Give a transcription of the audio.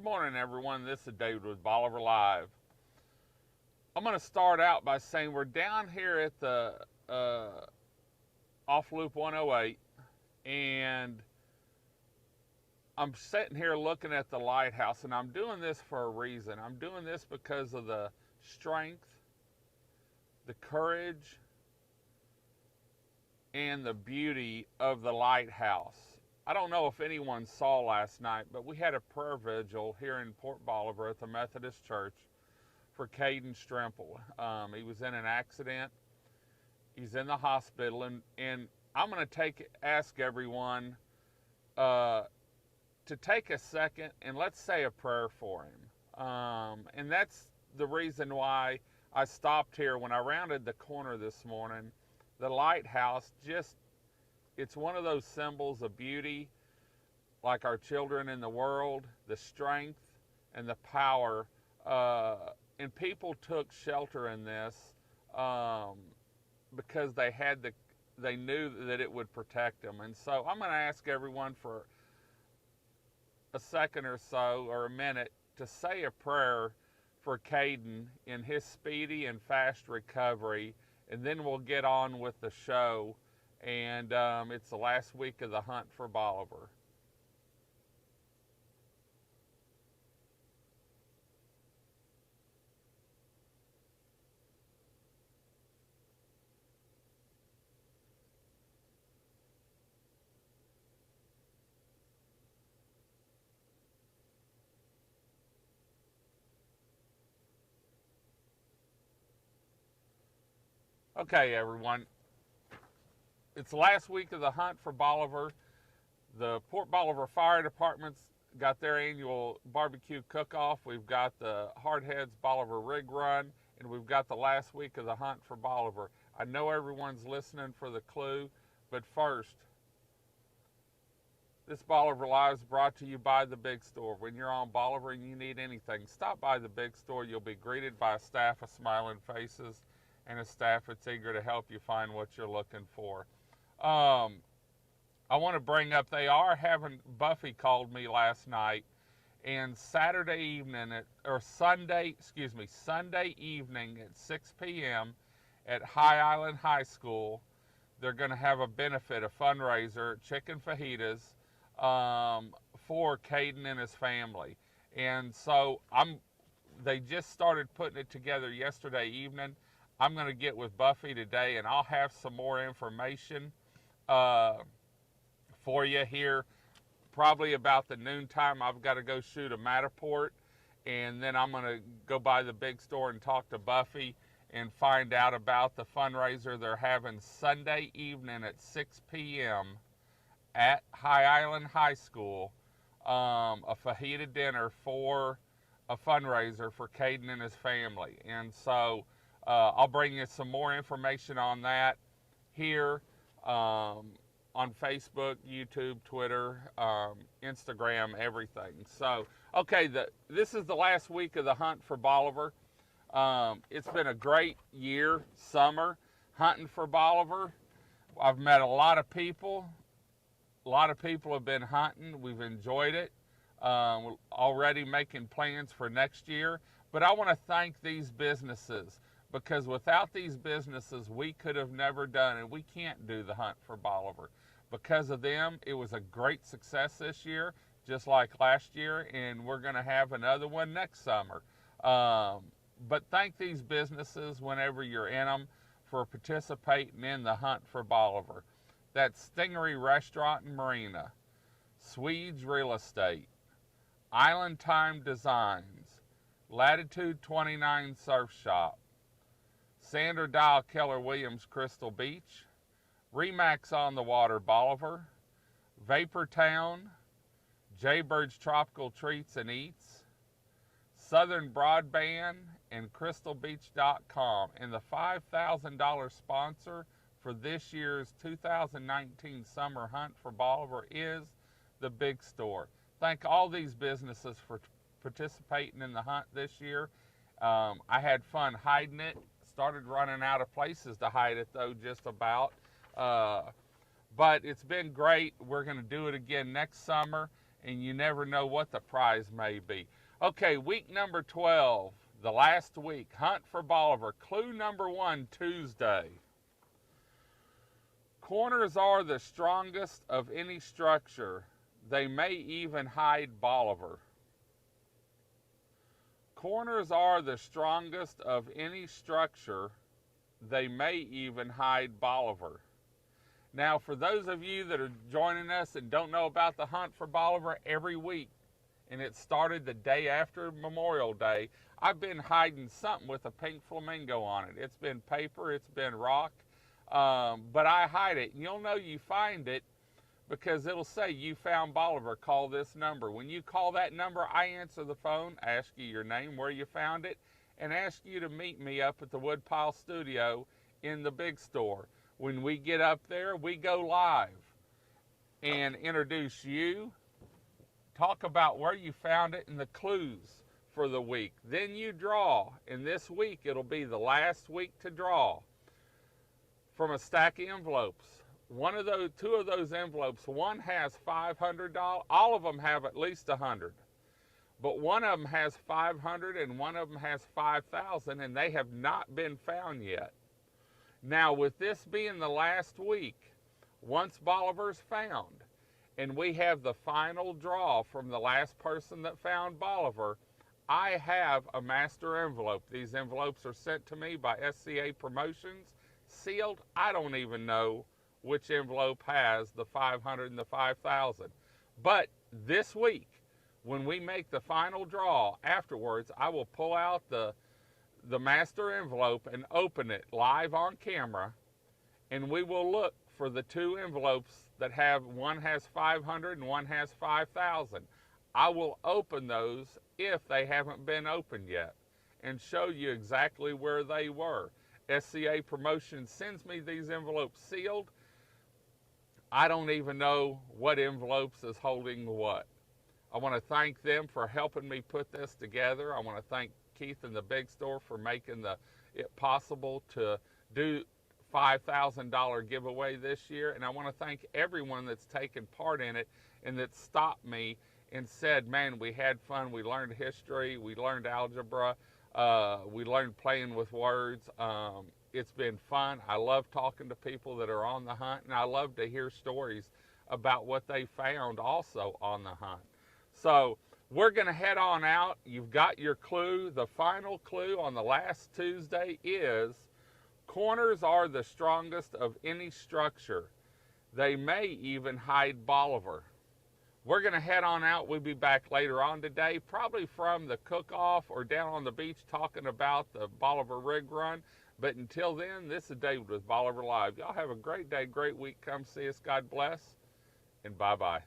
morning, everyone. This is David with Bolivar Live. I'm going to start out by saying we're down here at the off Loop 108, and I'm sitting here looking at the lighthouse, and I'm doing this for a reason. I'm doing this because of the strength, the courage, and the beauty of the lighthouse. I don't know if anyone saw last night, but we had a prayer vigil here in Port Bolivar at the Methodist Church for Caden Strimple. He was in an accident. He's in the hospital, and I'm going to ask everyone to take a second and let's say a prayer for him. And that's the reason why I stopped here when I rounded the corner this morning. The lighthouse, it's one of those symbols of beauty, like our children in the world, the strength and the power. And people took shelter in this because they knew that it would protect them. And so I'm going to ask everyone for a second or so, or a minute, to say a prayer for Caden in his speedy and fast recovery, and then we'll get on with the show. And it's the last week of the Hunt for Bolivar. Okay, everyone. It's the last week of the Hunt for Bolivar. The Port Bolivar Fire Department's got their annual barbecue cook-off. We've got the Hardheads Bolivar Rig Run, and we've got the last week of the Hunt for Bolivar. I know everyone's listening for the clue, but first, this Bolivar Live is brought to you by The Big Store. When you're on Bolivar and you need anything, stop by The Big Store. You'll be greeted by a staff of smiling faces and a staff that's eager to help you find what you're looking for. I want to bring up, Buffy called me last night, and Sunday evening at 6 p.m. at High Island High School, they're going to have a fundraiser, chicken fajitas, for Caden and his family. And so they just started putting it together yesterday evening. I'm going to get with Buffy today, and I'll have some more information for you here probably about the noontime. I've got to go shoot a Matterport, and then I'm going to go by the Big Store and talk to Buffy and find out about the fundraiser they're having Sunday evening at 6 p.m. at High Island High School, a fajita dinner for a fundraiser for Caden and his family. And so I'll bring you some more information on that here on Facebook, YouTube, Twitter, Instagram, everything. So, okay, this is the last week of the Hunt for Bolivar. It's been a great summer, hunting for Bolivar. I've met a lot of people. A lot of people have been hunting. We've enjoyed it. We're already making plans for next year. But I want to thank these businesses, because without these businesses, we could have never done it. We can't do the Hunt for Bolivar. Because of them, it was a great success this year, just like last year, and we're going to have another one next summer. But thank these businesses whenever you're in them for participating in the Hunt for Bolivar. That's Stingery Restaurant and Marina, Swedes Real Estate, Island Time Designs, Latitude 29 Surf Shop, Sandra Dial Keller Williams Crystal Beach, Remax on the Water Bolivar, Vapor Town, Jaybird's Tropical Treats and Eats, Southern Broadband, and CrystalBeach.com. And the $5,000 sponsor for this year's 2019 Summer Hunt for Bolivar is The Big Store. Thank all these businesses for participating in the hunt this year. I had fun hiding it. Started running out of places to hide it, though, just about. But it's been great. We're going to do it again next summer, and you never know what the prize may be. Okay, week number 12, the last week, Hunt for Bolivar. Clue number 1, Tuesday. Corners are the strongest of any structure. They may even hide Bolivar. Corners are the strongest of any structure. They may even hide Bolivar. Now, for those of you that are joining us and don't know about the Hunt for Bolivar, every week, and it started the day after Memorial Day, I've been hiding something with a pink flamingo on it. It's been paper, it's been rock, but I hide it. And you'll know you find it because it'll say, "You found Bolivar, call this number." When you call that number, I answer the phone, ask you your name, where you found it, and ask you to meet me up at the Woodpile Studio in the Big Store. When we get up there, we go live and introduce you, talk about where you found it and the clues for the week. Then you draw, and this week it'll be the last week to draw from a stack of envelopes. Two of those envelopes, one has $500, all of them have at least 100. But one of them has 500 and one of them has 5,000, and they have not been found yet. Now, with this being the last week, once Bolivar's found, and we have the final draw from the last person that found Bolivar, I have a master envelope. These envelopes are sent to me by SCA Promotions, sealed. I don't even know which envelope has the 500 and the 5,000. But this week, when we make the final draw afterwards, I will pull out the master envelope and open it live on camera, and we will look for the two envelopes that one has 500 and one has 5,000. I will open those if they haven't been opened yet and show you exactly where they were. SCA Promotions sends me these envelopes sealed. I don't even know what envelopes is holding what. I want to thank them for helping me put this together. I want to thank Keith and the Big Store for making it possible to do $5,000 giveaway this year. And I want to thank everyone that's taken part in it and that stopped me and said, "Man, we had fun. We learned history. We learned algebra. We learned playing with words. It's been fun. I love talking to people that are on the hunt, and I love to hear stories about what they found also on the hunt." So we're going to head on out. You've got your clue. The final clue on the last Tuesday is corners are the strongest of any structure. They may even hide Bolivar. We're going to head on out. We'll be back later on today, probably from the cook-off or down on the beach talking about the Bolivar rig run. But until then, this is David with Bolivar Live. Y'all have a great day, great week. Come see us. God bless, and bye-bye.